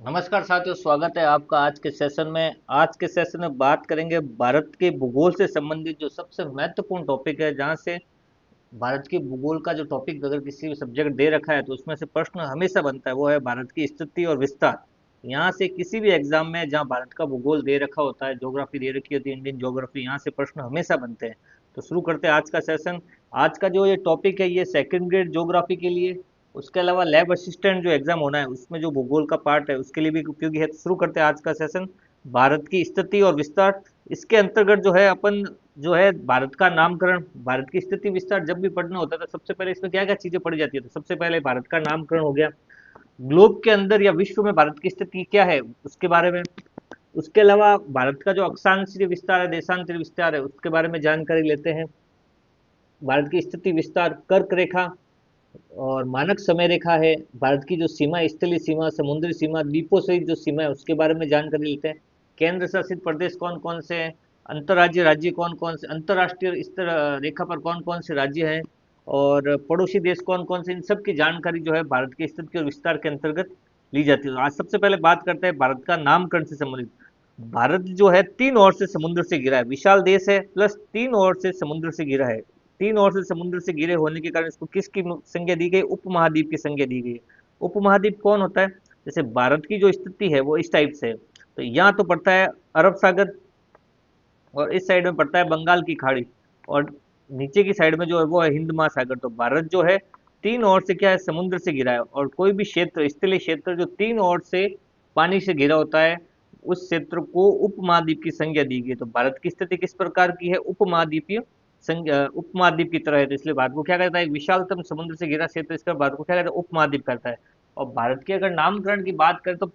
नमस्कार साथियों, स्वागत है आपका आज के सेशन में। आज के सेशन में बात करेंगे भारत के भूगोल से संबंधित जो सबसे महत्वपूर्ण टॉपिक है, जहां से भारत के भूगोल का जो टॉपिक अगर किसी भी सब्जेक्ट दे रखा है तो उसमें से प्रश्न हमेशा बनता है, वो है भारत की स्थिति और विस्तार। यहाँ से किसी भी एग्जाम में जहाँ भारत का भूगोल दे रखा होता है, ज्योग्राफी दे रखी होती है, इंडियन ज्योग्राफी, यहाँ से प्रश्न हमेशा बनते हैं। तो शुरू करते हैं आज का सेशन। आज का जो ये टॉपिक है, ये सेकंड ग्रेड ज्योग्राफी के लिए, उसके अलावा लैब असिस्टेंट जो एग्जाम होना है उसमें जो भूगोल का पार्ट है उसके लिए भी उपयोगी है। तो शुरू करते हैं आज का सेशन। भारत की स्थिति और विस्तार, इसके अंतर्गत जो है अपन जो है भारत का नामकरण, भारत की स्थिति विस्तार जब भी पढ़ना होता है तो सबसे पहले इसमें क्या क्या चीजें पढ़ी जाती है। तो सबसे पहले भारत का नामकरण हो गया, ग्लोब के अंदर या विश्व में भारत की स्थिति क्या है उसके बारे में। उसके अलावा भारत का जो अक्षांशीय विस्तार है, देशांतरीय विस्तार है, उसके बारे में जानकारी लेते हैं। भारत की स्थिति विस्तार, कर्क रेखा और मानक समय रेखा है, भारत की जो सीमा, स्थलीय सीमा, समुद्री सीमा, द्वीपों सहित जो सीमा है उसके बारे में जानकारी लेते हैं। केंद्र शासित प्रदेश कौन कौन से हैं, अंतर्राज्यीय राज्य कौन कौन से, अंतर्राष्ट्रीय स्तर रेखा पर कौन कौन से राज्य हैं, और पड़ोसी देश कौन कौन से, इन सब की जानकारी जो है भारत की स्थिति और विस्तार के अंतर्गत ली जाती है। तो आज सबसे पहले बात करते हैं भारत का नामकरण से संबंधित। भारत जो है तीन ओर से समुद्र से घिरा है, विशाल देश है, प्लस तीन ओर से समुद्र से घिरा है। तीन ओर से समुद्र से घिरे होने के कारण इसको किसकी संज्ञा दी गई, उपमहाद्वीप की संज्ञा दी गई। उपमहाद्वीप कौन होता है, जैसे भारत की जो स्थिति है वो इस टाइप से है। तो यहाँ तो पड़ता है अरब सागर, और इस साइड में पड़ता है बंगाल की खाड़ी, और नीचे की साइड में जो है वो है हिंद महासागर। तो भारत जो है तीन ओर से क्या है, समुद्र से घिरा है। और कोई भी क्षेत्र, स्थलीय क्षेत्र जो तीन ओर से पानी से घिरा होता है, उस क्षेत्र को उपमहाद्वीप की संज्ञा दी गई। तो भारत की स्थिति किस प्रकार की है, उपमहाद्वीपीय संज्ञा, उपमहाद्वीप की तरह है। तो इसलिए भारत को क्या कहता है, एक विशालतम समुद्र से घिरा क्षेत्र, इसका भारत को क्या कहता है, उपमहाद्वीप कहता है। और भारत के अगर नामकरण की बात करें तो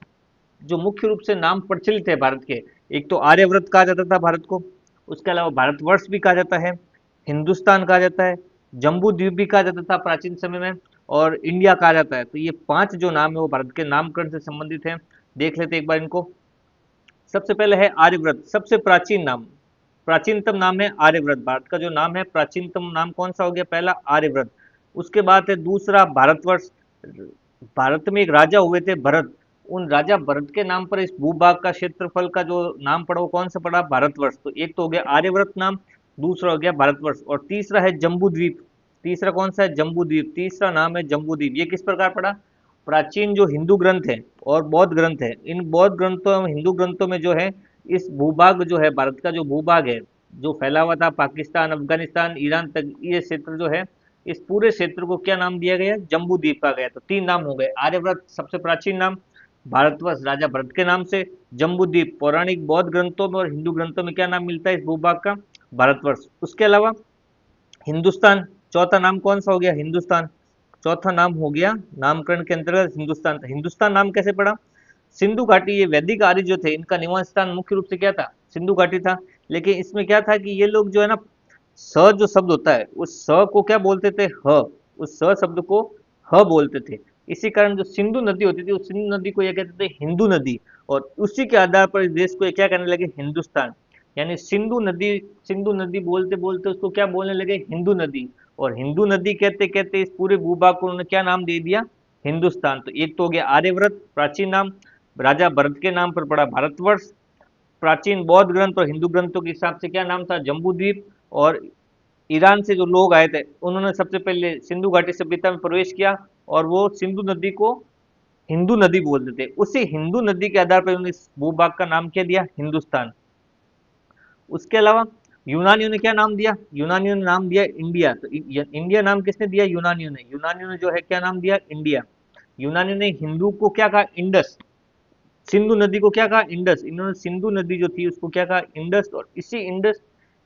जो मुख्य रूप से नाम प्रचलित है भारत के, एक तो आर्यव्रत कहा जाता था भारत को, उसके अलावा भारतवर्ष भी कहा जाता है, हिंदुस्तान कहा जाता है, जम्बू द्वीप भी कहा जाता था प्राचीन समय में, और इंडिया कहा जाता है। तो ये पांच जो नाम है वो भारत के नामकरण से संबंधित हैं। देख लेते हैं एक बार इनको। सबसे पहले है आर्यव्रत, सबसे प्राचीन नाम, प्राचीनतम नाम है आर्यव्रत। भारत का जो नाम है प्राचीनतम नाम कौन सा हो गया, पहला आर्यव्रत। उसके बाद है दूसरा भारतवर्ष। भारत में एक राजा हुए थे भरत, उन राजा भरत के नाम पर इस भूभाग का क्षेत्रफल का जो नाम पड़ा वो कौन सा पड़ा, भारतवर्ष। तो एक तो हो गया आर्यव्रत नाम, दूसरा हो गया भारतवर्ष, और तीसरा है जम्बू द्वीप। तीसरा कौन सा है, जम्बू द्वीप, तीसरा नाम है जम्बू द्वीप। ये किस प्रकार पड़ा, प्राचीन जो हिंदू ग्रंथ है और बौद्ध ग्रंथ है, इन बौद्ध ग्रंथों, हिंदू ग्रंथों में जो है इस भूभाग जो है, भारत का जो भूभाग है जो फैला हुआ था पाकिस्तान, अफगानिस्तान, ईरान तक, ये क्षेत्र जो है, इस पूरे क्षेत्र को क्या नाम दिया गया, जम्बू द्वीप कहा गया। तो तीन नाम हो गए, आर्यव्रत सबसे प्राचीन नाम, भारतवर्ष राजा भरत के नाम से, जम्बू द्वीप पौराणिक बौद्ध ग्रंथों में और हिंदू ग्रंथों में क्या नाम मिलता है इस भूभाग का, भारतवर्ष। उसके अलावा हिंदुस्तान, चौथा नाम कौन सा हो गया, हिंदुस्तान। चौथा नाम हो गया नामकरण के अंतर्गत हिंदुस्तान। हिंदुस्तान नाम कैसे पड़ा, सिंधु घाटी, ये वैदिक आर्य जो थे इनका निवास स्थान मुख्य रूप से क्या था, सिंधु घाटी था। लेकिन इसमें क्या था कि ये लोग जो है ना, स जो शब्द होता है उस स को क्या बोलते थे, ह, उस स शब्द को ह बोलते थे। इसी कारण जो सिंधु नदी होती थी उस सिंधु नदी को ये कहते थे हिंदू नदी, और उसी के आधार पर इस देश को ये क्या कहने लगे, हिंदुस्तान। यानी सिंधु नदी, सिंधु नदी बोलते बोलते उसको क्या बोलने लगे, हिंदू नदी। और हिंदू नदी कहते कहते इस पूरे भूभाग को उन्होंने क्या नाम दे दिया, हिंदुस्तान। तो एक तो हो गया आर्यव्रत प्राचीन नाम, राजा भरत के नाम पर पड़ा भारतवर्ष, प्राचीन बौद्ध ग्रंथ और हिंदू ग्रंथों के हिसाब से क्या नाम था, जम्बूद्वीप। और ईरान से जो लोग आए थे उन्होंने सबसे पहले सिंधु घाटी सभ्यता में प्रवेश किया, और वो सिंधु नदी को हिंदू नदी बोलते थे। उसी हिंदू नदी के आधार पर उन्होंने इस भूभाग का नाम क्या दिया, हिंदुस्तान। उसके अलावा यूनानियों ने क्या नाम दिया, यूनानियों ने नाम दिया इंडिया। तो इंडिया नाम किसने दिया, यूनानियों ने। यूनानियों ने जो है क्या नाम दिया, इंडिया। यूनानियों ने हिंदू को क्या कहा, इंडस। सिंधु नदी को क्या कहा, इंडस। इन्होंने सिंधु नदी जो थी उसको क्या कहा, इंडस। और इसी इंडस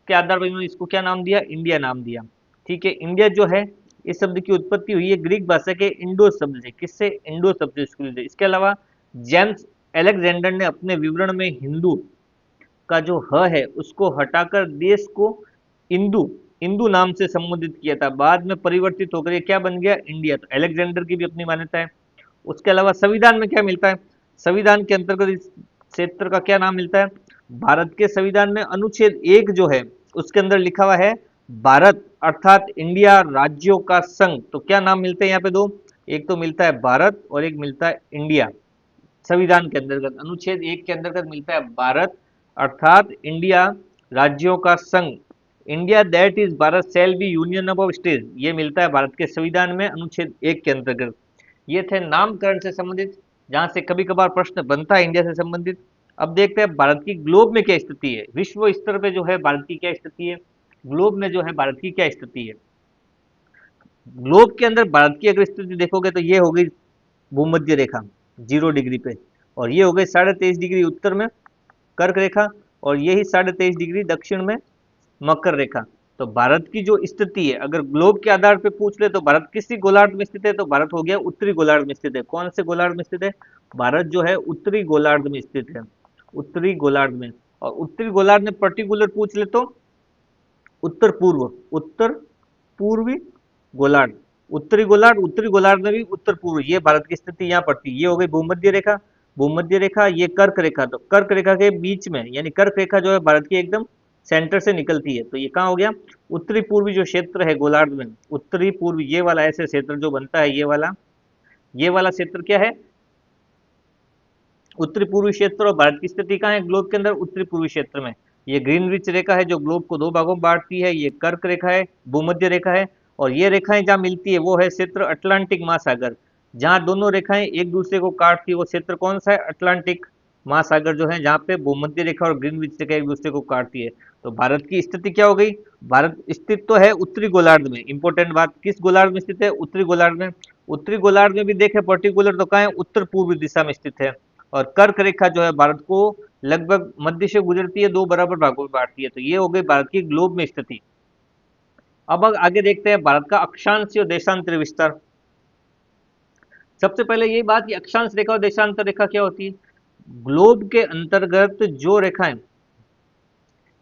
के आधार पर इन्होंने इसको क्या नाम दिया, इंडिया नाम दिया। ठीक है, इंडिया जो है इस शब्द की उत्पत्ति हुई है ग्रीक भाषा के इंडो शब्द से, किससे, इंडो शब्द से इसको से। इसके अलावा जेम्स अलेक्जेंडर ने अपने विवरण में हिंदू का जो ह है उसको हटाकर देश को इंदु, इंदु नाम से संबोधित किया था। बाद में परिवर्तित होकर ये क्या बन गया, इंडिया। तो अलेक्जेंडर की भी अपनी मान्यता है। उसके अलावा संविधान में क्या मिलता है, संविधान के अंतर्गत इस क्षेत्र का क्या नाम मिलता है, भारत के संविधान में अनुच्छेद 1 जो है उसके अंदर लिखा हुआ है भारत अर्थात इंडिया राज्यों का संघ। तो क्या नाम मिलते हैं यहाँ पे दो, एक तो मिलता है भारत और एक मिलता है इंडिया। संविधान के अंतर्गत, अनुच्छेद 1 के अंतर्गत मिलता है भारत अर्थात इंडिया राज्यों का संघ, India that is Bharat shall be union of state, ये मिलता है भारत के संविधान में अनुच्छेद 1 के अंतर्गत। ये थे नामकरण से संबंधित, जहां से कभी कभार प्रश्न बनता है इंडिया से संबंधित। अब देखते हैं भारत की ग्लोब में क्या स्थिति है, विश्व स्तर पे जो है भारत की क्या स्थिति है, ग्लोब में जो है भारत की क्या स्थिति है। ग्लोब के अंदर भारत की अगर स्थिति देखोगे तो ये हो गई भूमध्य रेखा 0 डिग्री पे, और ये हो गई 23.5 डिग्री उत्तर में कर्क रेखा, और यही 23.5 डिग्री दक्षिण में मकर रेखा। तो भारत की जो स्थिति है अगर ग्लोब के आधार पे पूछ ले तो भारत किसी गोलार्ध में स्थित है, तो भारत हो गया उत्तरी गोलार्ध में स्थित है। कौन से गोलार्ध में स्थित है, भारत जो है उत्तरी गोलार्ध में स्थित है, उत्तरी गोलार्ध में। और उत्तरी गोलार्ध में पर्टिकुलर पूछ ले तो उत्तर पूर्व, उत्तर पूर्वी गोलार्ध, उत्तरी गोलार्ध, उत्तरी गोलार्ध में भी उत्तर पूर्व, ये भारत की स्थिति यहाँ पड़ती है। ये हो गई भूमध्य रेखा, भूमध्य रेखा, ये कर्क रेखा, तो कर्क रेखा के बीच में यानी कर्क रेखा जो है भारत की एकदम सेंटर से निकलती है, तो ये कहाँ हो गया, उत्तरी पूर्वी जो क्षेत्र है गोलार्ध में, उत्तरी पूर्वी ये वाला ऐसे क्षेत्र जो बनता है, ये वाला क्षेत्र क्या है, उत्तरी पूर्वी क्षेत्र। और भारत की स्थिति कहाँ है ग्लोब के अंदर, उत्तरी पूर्वी क्षेत्र में। ये ग्रीनविच रेखा है जो ग्लोब को 2 भागों में बांटती है, ये कर्क रेखा है, भूमध्य रेखा है, और ये रेखाएं जहाँ मिलती है वो है क्षेत्र अटलांटिक महासागर। जहाँ दोनों रेखाएं एक दूसरे को काटती है वो क्षेत्र कौन सा है, अटलांटिक महासागर जो है, जहाँ पे भूमध्य रेखा और ग्रीनविच रेखा एक दूसरे को काटती है। तो भारत की स्थिति क्या हो गई, भारत स्थित तो है उत्तरी गोलार्ध में, इंपॉर्टेंट बात, किस गोलार्ध में स्थित है, उत्तरी गोलार्ध में। उत्तरी गोलार्ध में भी देखे पर्टिकुलर तो कहाँ है, उत्तर पूर्वी दिशा में स्थित है। और कर्क रेखा जो है भारत को लगभग मध्य से गुजरती है, 2 बराबर भागों में बांटती है। तो ये हो गई भारत की ग्लोब में स्थिति। अब आगे देखते हैं भारत का अक्षांश और देशांतर विस्तार। सबसे पहले यही बात कि अक्षांश रेखा और देशांतर रेखा क्या होती है। ग्लोब के अंतर्गत जो रेखाएं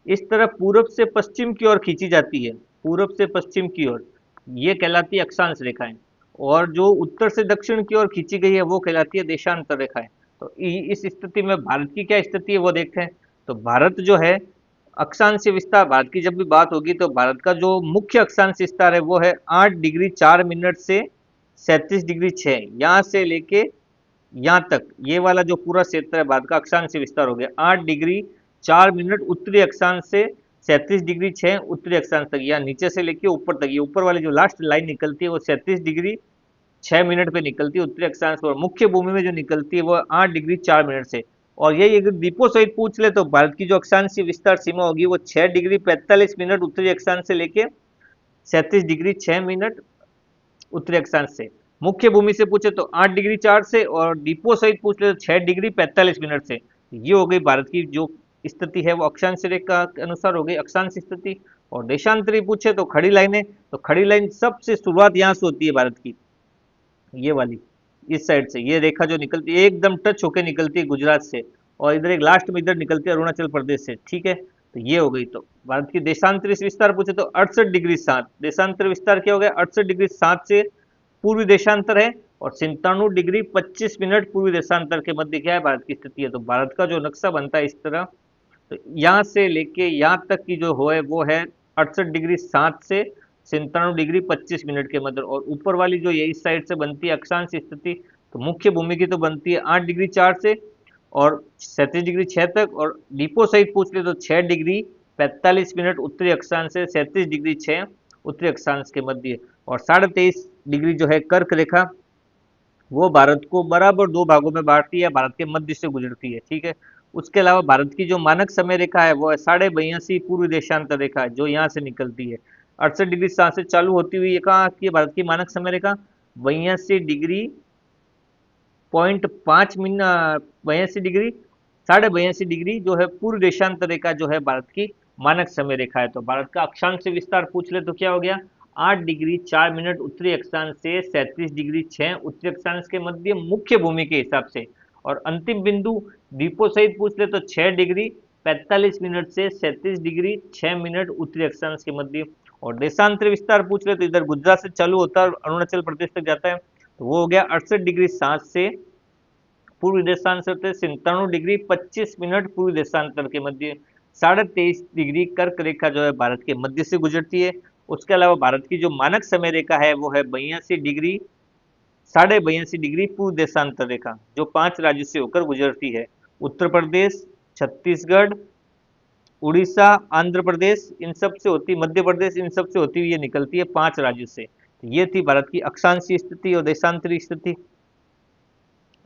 इस तरफ पूरब से पश्चिम की ओर खींची जाती है, पूरब से पश्चिम की ओर, ये कहलाती है अक्षांश रेखाएं। और जो उत्तर से दक्षिण की ओर खींची गई है वो कहलाती है देशांतर रेखाएं। तो इस स्थिति में भारत की क्या स्थिति है वो देखते हैं। तो भारत जो है अक्षांश विस्तार, भारत की जब भी बात होगी तो भारत का जो मुख्य अक्षांश विस्तार है वो है 8 डिग्री 4 मिनट से 37 डिग्री 6, यहाँ से लेके यहाँ तक, ये वाला जो पूरा क्षेत्र है भारत का अक्षांश विस्तार हो गया 8 डिग्री 4 मिनट उत्तरी अक्षांश से 37 डिग्री 6 उत्तरी अक्षांश तक, या नीचे से लेके ऊपर तक, ये ऊपर वाली जो लास्ट लाइन निकलती है वो 37 डिग्री 6 मिनट पे निकलती है उत्तरी अक्षांश पर। मुख्य भूमि में जो निकलती है वो 8 डिग्री 4 मिनट से। और यही अगर दीपो सहित पूछ ले तो भारत की जो अक्षांशीय विस्तार सीमा होगी वो 6 डिग्री 45 मिनट उत्तरी अक्षांश से लेके 37 डिग्री 6 मिनट उत्तरी अक्षांश से। मुख्य भूमि से पूछे तो 8 डिग्री 4 से, और डिपो सहित पूछ ले तो 6 डिग्री 45 मिनट से। ये हो गई भारत की जो स्थिति है वो अक्षांश रेखा के अनुसार हो गई अक्षांश स्थिति। और देशांतरी पूछे तो खड़ी लाइनें, तो खड़ी लाइन सबसे शुरुआत यहाँ से होती है भारत की, ये वाली इस साइड से, ये रेखा जो निकलती है एकदम टच होके निकलती है गुजरात से, और इधर एक लास्ट में इधर निकलती है अरुणाचल प्रदेश से, ठीक है। तो ये हो गई। तो भारत की देशांतरी विस्तार पूछे तो 68 डिग्री 7, देशांतर विस्तार क्या हो गया, 68 डिग्री 7 से पूर्वी देशांतर है, और 97 डिग्री 25 मिनट पूर्वी देशांतर के मध्य क्या है भारत की स्थिति है। तो भारत का जो नक्शा बनता है इस तरह, तो यहाँ से लेके यहाँ तक की जो हो है वो है 68 डिग्री 7 से 97 डिग्री 25 मिनट के मध्य। और ऊपर वाली जो ये इस साइड से बनती है अक्षांश स्थिति, तो मुख्य भूमि की तो बनती है 8 डिग्री 4 से और 37 डिग्री 6 तक, और डिपो सहित पूछ ले तो 6 डिग्री 45 मिनट उत्तरी अक्षांश से 37 डिग्री 6 उत्तरी अक्षांश के मध्य। और 23.5 डिग्री जो है कर्क रेखा, वो भारत को बराबर 2 भागों में बांटती है, भारत के मध्य से गुजरती है, ठीक है। उसके अलावा भारत की जो मानक समय रेखा है वो है 82.5 पूर्वी देशांतर रेखा है, जो यहाँ से निकलती है 68 डिग्री 7 से चालू होती हुई, ये कहाँ आती है भारत की मानक समय रेखा, 82.5 मिनट, 82 डिग्री 82.5 डिग्री जो है पूर्व देशांतर रेखा जो है भारत की मानक समय रेखा है। तो भारत का अक्षांश विस्तार पूछ ले तो क्या हो गया, 8 डिग्री 4 मिनट उत्तरी अक्षांश से 37 डिग्री 6 उत्तरी अक्षांश के मध्य मुख्य भूमि के हिसाब से। और अंतिम बिंदु द्वीपों सहित पूछ ले तो 6 डिग्री 45 मिनट से 37 डिग्री 6 मिनट उत्तरी अक्षांश के मध्य। और देशांतर विस्तार पूछ ले तो इधर गुजरात से चालू होता है अरुणाचल प्रदेश तक जाता है, तो वो हो गया 68 डिग्री 7 से पूर्वी देशांतर से 97 डिग्री 25 मिनट पूर्वी देशांतर के मध्य। 23.5 डिग्री कर्क रेखा जो है भारत के मध्य से गुजरती है। उसके अलावा भारत की जो मानक समय रेखा है वो है 82 डिग्री ₹82.82 पूर्व देशांतर रेखा जो 5 राज्यों से होकर गुजरती है। उत्तर प्रदेश, छत्तीसगढ़, उड़ीसा, आंध्र प्रदेश, इन सब से होती, मध्य प्रदेश, इन सब से होती हुई ये निकलती है 5 राज्यों से। तो ये थी भारत की अक्षांशीय स्थिति और देशांतरी स्थिति।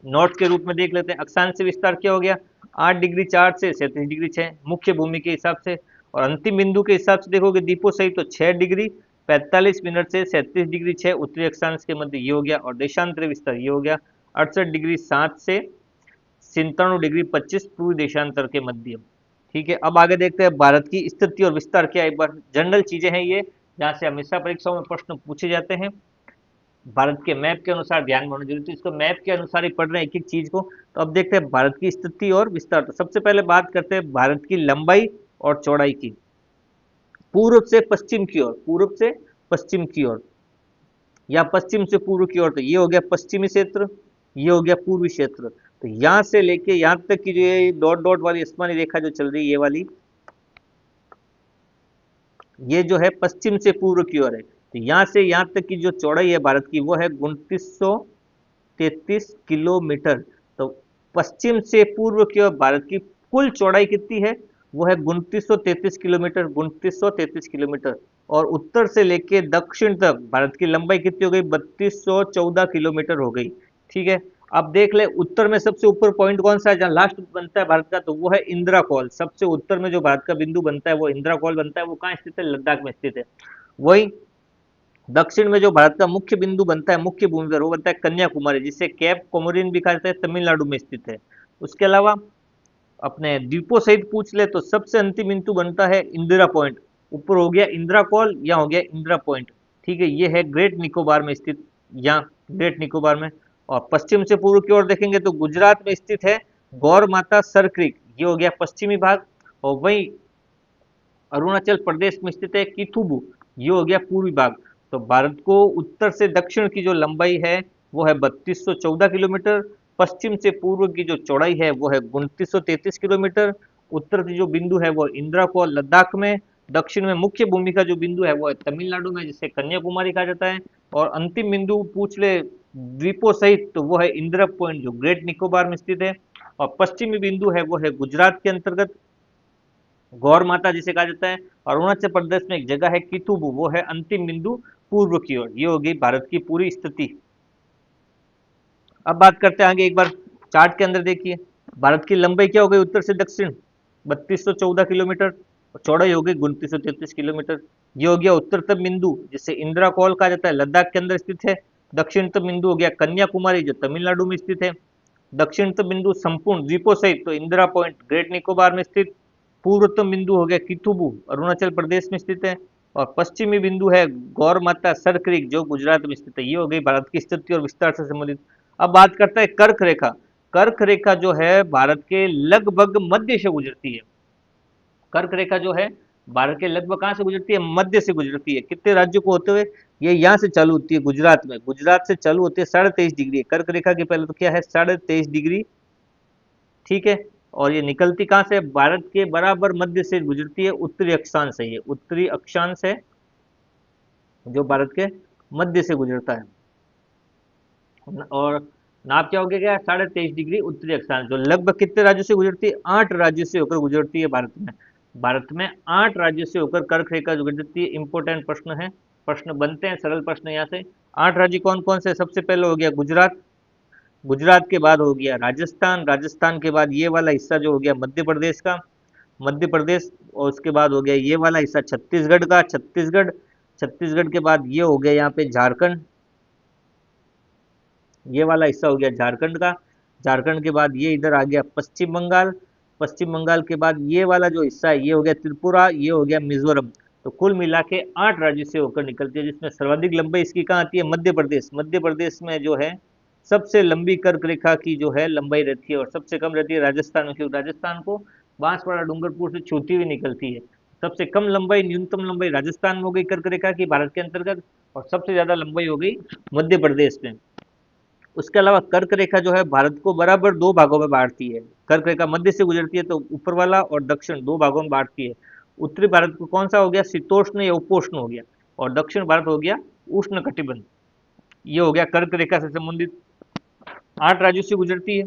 नोट के रूप में देख लेते हैं, अक्षांश विस्तार क्या हो गया, 8 डिग्री 4 से 37 डिग्री 6 मुख्य भूमि के हिसाब से। और अंतिम बिंदु के हिसाब से देखोगे दीपो सहित तो 6 डिग्री 45 मिनट से 37 डिग्री 6 उत्तरी अक्षांश के मध्य ये हो गया। और देशांतरी विस्तार ये हो गया 68 डिग्री 7 से 97 डिग्री 25 पूर्व देशांतर के मध्य। ठीक है, अब आगे देखते हैं भारत की स्थिति और विस्तार क्या है। एक बार जनरल चीजें हैं ये, जहां से हमेशा परीक्षाओं में प्रश्न पूछे जाते हैं। भारत के मैप के अनुसार ध्यान में होना जरूरी है, तो इसको मैप के अनुसार ही पढ़ रहे हैं एक एक चीज को। तो अब देखते हैं भारत की स्थिति और विस्तार। तो सबसे पहले बात करते हैं भारत की लंबाई और चौड़ाई की। पूर्व से पश्चिम की ओर, पूर्व से पश्चिम की ओर या पश्चिम से पूर्व की ओर, तो ये हो गया पश्चिमी क्षेत्र, ये हो गया पूर्वी क्षेत्र। तो यहां से लेके यहां तक की जो ये डॉट डॉट वाली आसमानी रेखा जो चल रही है, ये वाली, ये जो है पश्चिम से पूर्व की ओर है। तो यहां से यहां तक की जो चौड़ाई है भारत की वो है 2933 किलोमीटर। तो पश्चिम से पूर्व की ओर भारत की कुल चौड़ाई कितनी है, वो है 2933 किलोमीटर, 2933 किलोमीटर। और उत्तर से लेके दक्षिण तक भारत की लंबाई कितनी हो गई, 3214 किलोमीटर हो गई। ठीक है, अब देख ले उत्तर में सबसे ऊपर पॉइंट कौन सा है, जहां लास्ट बनता है भारत का, तो वो है इंदिरा कॉल। सबसे उत्तर में जो भारत का बिंदु बनता है वो इंदिरा कॉल बनता है। वो कहाँ स्थित है, लद्दाख में स्थित है। वही दक्षिण में जो भारत का मुख्य बिंदु बनता है, मुख्य भूमि पर, वो बनता है कन्याकुमारी, जिसे कैप कोमोरिन भी कहा जाता है, तमिलनाडु में स्थित है। उसके अलावा अपने द्वीपों सहित पूछ ले तो सबसे अंतिम बिंदु बनता है इंदिरा पॉइंट। ऊपर हो गया इंदिरा कॉल, या हो गया इंदिरा पॉइंट। ठीक है, ये है ग्रेट निकोबार में स्थित, यहाँ ग्रेट निकोबार में। और पश्चिम से पूर्व की ओर देखेंगे तो गुजरात में स्थित है गौर माता सर क्रीक, ये हो गया पश्चिमी भाग। और वही अरुणाचल प्रदेश में स्थित है किथुबु, ये हो गया पूर्वी भाग। तो भारत को उत्तर से दक्षिण की जो लंबाई है वो है 3214 किलोमीटर। पश्चिम से पूर्व की जो चौड़ाई है वो है 2933 किलोमीटर। उत्तर की जो बिंदु है वो इंदिरा को लद्दाख में। दक्षिण में मुख्य भूमि का जो बिंदु है वो है तमिलनाडु में, जिसे कन्याकुमारी कहा जाता है। और अंतिम बिंदु पूछ ले द्वीपों सहित, तो वो है इंदिरा पॉइंट जो ग्रेट निकोबार में स्थित है। और पश्चिमी बिंदु है वो है गुजरात के अंतर्गत गौर माता जिसे कहा जाता है। अरुणाचल प्रदेश में एक जगह है किथुबु, वो है अंतिम बिंदु पूर्व की ओर। ये होगी भारत की पूरी स्थिति। अब बात करते हैं आगे, एक बार चार्ट के अंदर देखिए भारत की लंबाई क्या हो गई उत्तर से दक्षिण 3214 किलोमीटर, और चौड़ाई हो गई 2933 किलोमीटर। ये हो गया उत्तरतम बिंदु जिसे इंदिरा कॉल कहा जाता है, लद्दाख के अंदर स्थित है। दक्षिणतम बिंदु हो गया कन्याकुमारी जो तमिलनाडु में स्थित है। दक्षिणतम बिंदु संपूर्ण द्वीपों सहित तो इंदिरा पॉइंट ग्रेट निकोबार में स्थित। पूर्वतम बिंदु हो गया किथुबु अरुणाचल प्रदेश में स्थित है। और पश्चिमी बिंदु है गौर माता सर क्रीक जो गुजरात में स्थित है। ये हो गई भारत की स्थिति और विस्तार से संबंधित। अब बात करते हैं कर्क रेखा। कर्क रेखा जो है भारत के लगभग मध्य से गुजरती है। कर्क रेखा जो है भारत के लगभग कहाँ से गुजरती है, मध्य से गुजरती है। कितने राज्यों को होते हुए, ये यहाँ से चालू होती है गुजरात में, गुजरात से चालू होती है 23.5 डिग्री। कर्क रेखा के पहले तो क्या है 23.5 डिग्री। ठीक है, और ये निकलती कहाँ से, भारत के बराबर मध्य से गुजरती है। उत्तरी अक्षांश है, ये उत्तरी अक्षांश है जो भारत के मध्य से गुजरता है। और नाप क्या हो गया, क्या 23.5 डिग्री उत्तरी अक्षांश, जो लगभग कितने राज्यों से गुजरती है, 8 राज्यों से होकर गुजरती है भारत में। भारत में 8 राज्यों से होकर कर्क रेखा गुजरती है। इंपोर्टेंट प्रश्न है, प्रश्न बनते हैं सरल प्रश्न यहाँ से। 8 राज्य कौन कौन से, सबसे पहले हो गया गुजरात, गुजरात के बाद हो गया राजस्थान, राजस्थान के बाद ये वाला हिस्सा जो हो गया मध्य प्रदेश का, मध्य प्रदेश। और उसके बाद हो गया ये वाला हिस्सा छत्तीसगढ़ का, छत्तीसगढ़। छत्तीसगढ़ के बाद ये हो गया यहाँ पे झारखंड, ये वाला हिस्सा हो गया झारखंड का। झारखंड के बाद ये इधर आ गया पश्चिम बंगाल, पश्चिम बंगाल के बाद ये वाला जो हिस्सा है ये हो गया त्रिपुरा, ये हो गया मिजोरम। तो कुल मिला के 8 राज्य से होकर निकलती है, जिसमें सर्वाधिक लंबाई इसकी कहाँ आती है, मध्य प्रदेश। मध्य प्रदेश में जो है सबसे लंबी कर्क रेखा की जो है लंबाई रहती है, और सबसे कम रहती है राजस्थान में, क्योंकि राजस्थान को बांसवाड़ा डूंगरपुर से छूती हुई निकलती है। सबसे कम लंबाई, न्यूनतम लंबाई राजस्थान में हो गई कर्क रेखा की भारत के अंतर्गत, और सबसे ज्यादा लंबाई हो गई मध्य प्रदेश में। उसके अलावा कर्क रेखा जो है भारत को बराबर 2 भागों में बांटती है। कर्क रेखा मध्य से गुजरती है तो ऊपर वाला और दक्षिण 2 भागों में बांटती है। उत्तरी भारत को कौन सा हो गया, शीतोष्ण या उपोष्ण हो गया, और दक्षिण भारत हो गया उष्ण कटिबंध। ये हो गया कर्क रेखा से संबंधित। 8 राज्यों से गुजरती है।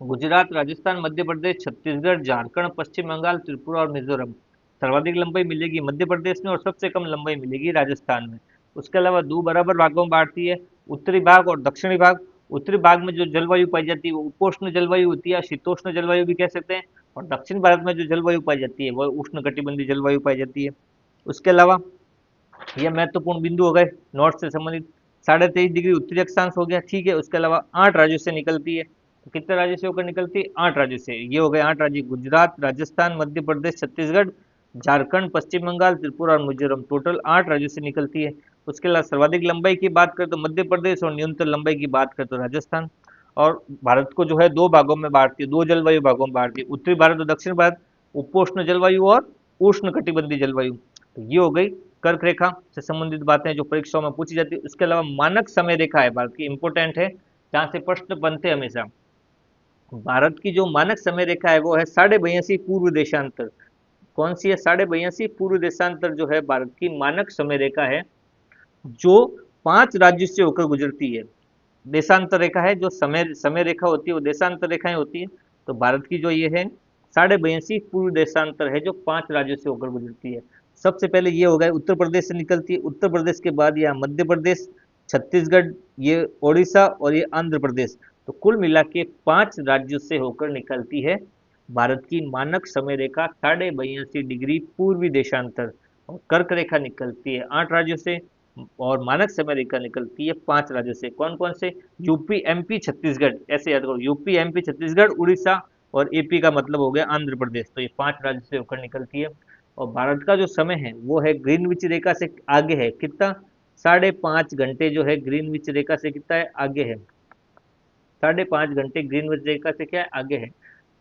गुजरात, राजस्थान, मध्य प्रदेश, छत्तीसगढ़, झारखंड, पश्चिम बंगाल, त्रिपुरा और मिजोरम। सर्वाधिक लंबाई मिलेगी मध्य प्रदेश में और सबसे कम लंबाई मिलेगी राजस्थान में। उसके अलावा दो बराबर भागों में बांटती है, उत्तरी भाग और दक्षिणी भाग। उत्तरी भाग में जो जलवायु पाई जाती है वो उपोष्ण जलवायु होती है, शीतोष्ण जलवायु भी कह सकते हैं। और दक्षिण भारत में जो जलवायु पाई जाती है वह उष्ण कटिबंधीय जलवायु पाई जाती है। उसके अलावा ये महत्वपूर्ण बिंदु हो गए नॉर्थ से संबंधित। 23.5 डिग्री उत्तरी अक्षांश हो गया, ठीक है। उसके अलावा 8 राज्यों से निकलती है। तो कितने राज्यों से होकर निकलती है? 8 राज्यों से। ये हो गए 8 राज्य, गुजरात, राजस्थान, मध्य प्रदेश, छत्तीसगढ़, झारखंड, पश्चिम बंगाल, त्रिपुरा और मिजोरम। टोटल 8 राज्यों से निकलती है। उसके अलावा सर्वाधिक लंबाई की बात करें तो मध्य प्रदेश और न्यूनतम लंबाई की बात करें तो राजस्थान। और भारत को जो है दो भागों में बांटती है, दो जलवायु भागों में बांटती है, उत्तरी भारत और दक्षिण भारत, उपोष्ण जलवायु और उष्ण कटिबंधीय जलवायु। तो ये हो गई कर्क रेखा से संबंधित बातें जो परीक्षाओं में पूछी जाती है। उसके अलावा मानक समय रेखा है भारत की, इंपोर्टेंट है, जहां से प्रश्न बनते हैं हमेशा। भारत की जो मानक समय रेखा है वो है 82.5 पूर्व देशांतर। कौन सी है? 82.5 पूर्व देशांतर जो है भारत की मानक समय रेखा है, जो 5 राज्यों से होकर गुजरती है। देशांतर रेखा है, जो समय समय रेखा होती है वो देशांतर रेखाएं होती है। तो भारत की जो ये है 82.5 पूर्व देशांतर है, जो 5 राज्यों से होकर गुजरती है। सबसे पहले ये हो गया उत्तर प्रदेश से निकलती है। उत्तर प्रदेश के बाद यहाँ मध्य प्रदेश, छत्तीसगढ़, ये ओडिशा और ये आंध्र प्रदेश। तो कुल मिला के 5 राज्यों से होकर निकलती है भारत की मानक समय रेखा 82.5 डिग्री पूर्वी देशांतर। और कर्क रेखा निकलती है 8 राज्यों से, और मानक समय रेखा निकलती है 5 राज्यों से। कौन कौन से? UP, MP, Chhattisgarh. ऐसे याद करो, यूपी, एमपी, छत्तीसगढ़, उड़ीसा और एपी का मतलब हो गया आंध्र प्रदेश। तो ये 5 राज्यों से होकर निकलती है। और भारत का जो समय है वो है ग्रीनविच रेखा से आगे है। कितना? 5.5 घंटे जो है ग्रीनविच रेखा से कितना है? आगे है। 5.5 घंटे ग्रीनविच रेखा से क्या है? आगे है।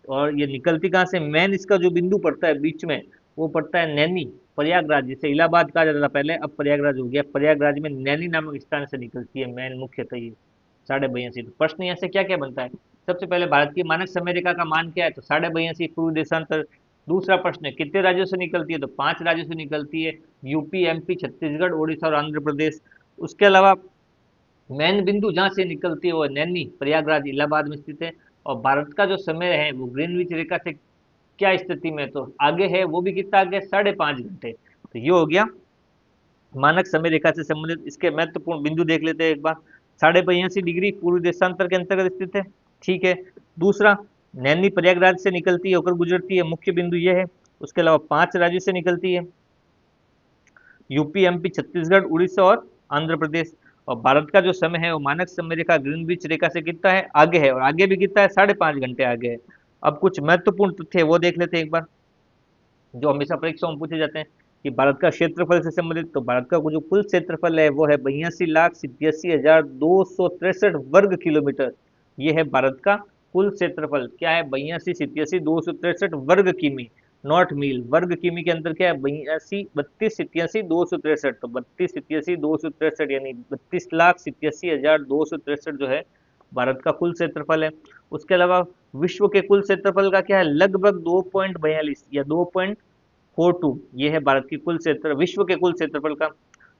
और ये निकलती कहाँ से? मेन इसका जो बिंदु पड़ता है बीच में, वो पड़ता है नैनी, प्रयागराज, जिसे इलाहाबाद कहा जाता था पहले, अब प्रयागराज हो गया। प्रयागराज में नैनी नामक स्थान से निकलती है मेन मुख्यतः ये 82.5। तो प्रश्न यहाँ से क्या क्या बनता है? सबसे पहले भारत की मानक समय रेखा का मान क्या है? तो 82.5 पूर्व देशांतर। दूसरा प्रश्न है कितने राज्यों से निकलती है? तो 5 राज्यों से निकलती है, यूपी, एमपी, छत्तीसगढ़, उड़ीसा और आंध्र प्रदेश। उसके अलावा मेन बिंदु जहाँ से निकलती है वो नैनी, प्रयागराज, इलाहाबाद में स्थित है। और भारत का जो समय है वो ग्रीनविच रेखा से क्या स्थिति में? तो आगे है, वो भी कितना आगे? 5.5 घंटे। तो ये हो गया मानक समय रेखा से संबंधित। इसके महत्वपूर्ण बिंदु देख लेते हैं एक बार। 82.5 डिग्री पूर्व देशांतर के अंतर्गत स्थित है, ठीक है। दूसरा, नैनी प्रयागराज से निकलती है, होकर गुजरती है, मुख्य बिंदु ये है। उसके अलावा 5 राज्यों से निकलती है, यूपी, एमपी, छत्तीसगढ़, उड़ीसा और आंध्र प्रदेश। और भारत का जो समय है वो मानक समय रेखा ग्रीनविच रेखा से कितना है? आगे है। और आगे भी कितना है? 5.5 घंटे आगे है। अब कुछ महत्वपूर्ण तथ्य है वो देख लेते हैं एक बार, जो हमेशा परीक्षाओं में पूछे जाते हैं। कि भारत का क्षेत्रफल से संबंधित, तो भारत का जो कुल क्षेत्रफल है वो है 82,87,263 वर्ग किलोमीटर। ये है भारत का कुल क्षेत्रफल। क्या है? 82,87,263 वर्ग किमी, नॉट मील। वर्ग किमी के अंदर क्या है? 32,87,263। तो 32,87,263 यानी 32,87,263 जो है भारत का कुल क्षेत्रफल है। उसके अलावा विश्व के कुल क्षेत्रफल का क्या है? लगभग 2.42 या 2.42, ये है भारत की कुल क्षेत्र, विश्व के कुल क्षेत्रफल का।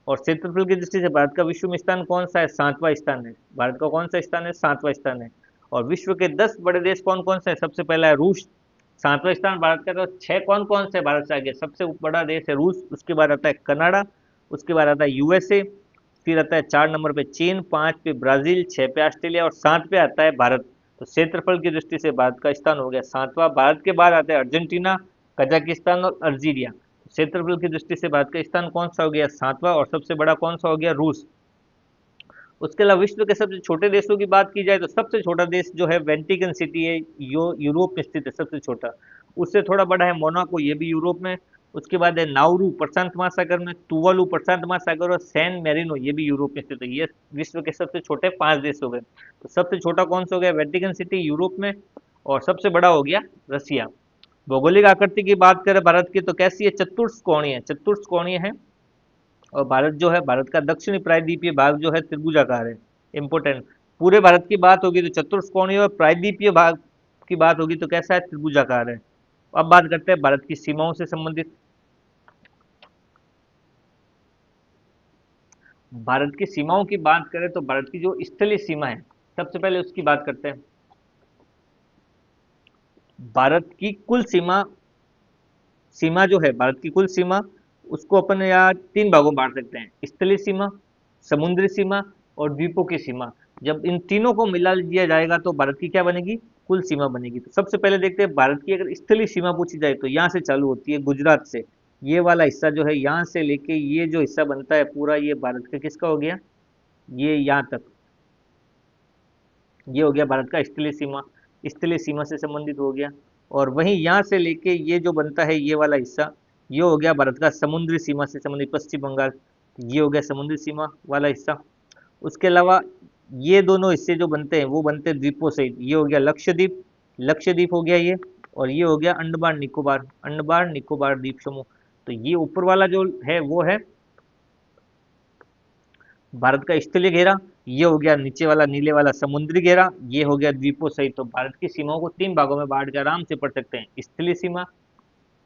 और क्षेत्रफल की दृष्टि से भारत का विश्व में स्थान कौन सा है? 7वां स्थान है। भारत का कौन सा स्थान है? 7वां स्थान है। और विश्व के 10 बड़े देश कौन कौन से हैं? सबसे पहला है रूस, 7वां स्थान भारत का। तो 6 कौन कौन से भारत से आगे? सबसे बड़ा देश है रूस, उसके बाद आता है कनाडा, उसके बाद आता है यूएसए, फिर आता है 4 नंबर पे चीन, 5 पे ब्राजील, 6 पे ऑस्ट्रेलिया और 7 पे आता है भारत। तो क्षेत्रफल की दृष्टि से भारत का स्थान हो गया 7वां। भारत के बाद आता है अर्जेंटीना, कजाकिस्तान और अल्जीरिया। क्षेत्रफल की दृष्टि से भारत का स्थान कौन सा हो गया? 7वां। और सबसे बड़ा कौन सा हो गया? रूस। उसके अलावा विश्व के सबसे छोटे देशों की बात की जाए तो सबसे छोटा देश जो है वेंटिकन सिटी है, यो यूरोप में स्थित है सबसे छोटा। उससे थोड़ा बड़ा है मोनाको, ये भी यूरोप में। उसके बाद है नाउरू, प्रशांत महासागर में। तुवालू, प्रशांत महासागर। और सैन मेरिनो, ये भी यूरोप में स्थित है। ये विश्व के सबसे छोटे 5 देश हो गए। तो सबसे छोटा कौन सा हो गया? वेटिकन सिटी, यूरोप में। और सबसे बड़ा हो गया रसिया। भौगोलिक आकृति की बात करें भारत की तो कैसी है? चतुष्कोणीय, चतुष्कोणीय है। और भारत जो है, भारत का दक्षिणी प्रायद्वीपीय भाग जो है त्रिभुजाकार है। इंपोर्टेंट, पूरे भारत की बात होगी तो चतुष्कोणीय, और प्रायद्वीपीय भाग की बात होगी तो कैसा है? त्रिभुजाकार है। अब बात करते हैं भारत की सीमाओं से संबंधित। भारत की सीमाओं की बात करें तो भारत की जो स्थलीय सीमा है, सबसे पहले उसकी बात करते हैं। भारत की कुल सीमा, सीमा जो है भारत की कुल सीमा, उसको अपन या तीन भागों में बांट सकते हैं: स्थलीय सीमा, समुद्री सीमा और द्वीपों की सीमा। जब इन तीनों को मिला दिया जाएगा तो भारत की क्या बनेगी, कुल सीमा बनेगी। तो सबसे पहले देखते हैं भारत की अगर स्थलीय सीमा पूछी जाए तो यहाँ से चालू होती है गुजरात से। ये वाला हिस्सा जो है यहाँ से लेके ये जो हिस्सा बनता है पूरा, ये भारत का किसका हो गया, ये यहाँ तक, ये हो गया भारत का स्थलीय सीमा, स्थलीय सीमा से संबंधित हो गया। और वहीं यहाँ से लेके ये जो बनता है ये वाला हिस्सा, ये हो गया भारत का समुद्री सीमा से संबंधित, पश्चिम बंगाल, ये हो गया समुद्री सीमा वाला हिस्सा। उसके अलावा ये दोनों हिस्से जो बनते हैं वो बनते हैं द्वीपों से, ये हो गया लक्षद्वीप, लक्षद्वीप हो गया ये, और ये हो गया अंडमान निकोबार, अंडमान निकोबार द्वीप समूह। तो ये ऊपर वाला जो है वो है भारत का स्थलीय घेरा, ये हो गया नीचे वाला नीले वाला समुद्री घेरा, ये हो गया द्वीपों सहित। तो भारत की सीमाओं को तीन भागों में बांट के आराम से पढ़ सकते हैं: स्थलीय सीमा,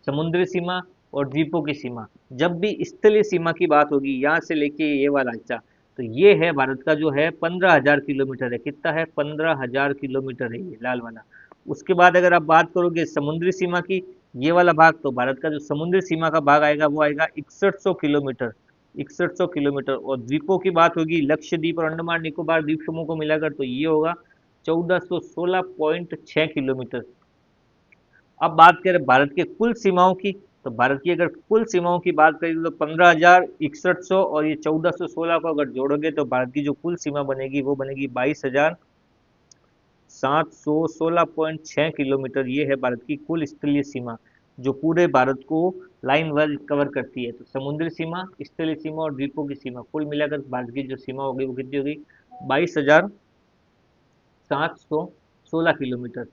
समुद्री सीमा और द्वीपों की सीमा। जब भी स्थलीय सीमा की बात होगी यहाँ से लेके ये वाला हिस्सा, तो ये है भारत का जो है 15,000 किलोमीटर है। कितना है, 15,000 किलोमीटर है ये लाल वाला। उसके बाद अगर आप बात करोगे समुद्री सीमा की, ये वाला भाग, तो भारत का जो समुद्री सीमा का भाग आएगा वो आएगा 6100 किलोमीटर, 6100 किलोमीटर। और द्वीपों की बात होगी लक्षद्वीप और अंडमान निकोबार द्वीप समूह को मिलाकर, तो ये होगा 1416.6 किलोमीटर। अब बात करें भारत के कुल सीमाओं की, तो भारत की अगर कुल सीमाओं की बात करें तो 15,000, 6100 और ये 1416 को अगर जोड़ोगे तो भारत की जो कुल सीमा बनेगी वो बनेगी 22,716.6 किलोमीटर। ये है भारत की कुल स्थलीय सीमा, जो पूरे भारत को लाइन वाइज कवर करती है। तो समुद्री सीमा, स्थलीय सीमा और द्वीपों की सीमा कुल मिलाकर भारत की जो सीमा होगी वो कितनी होगी, 22,716 किलोमीटर।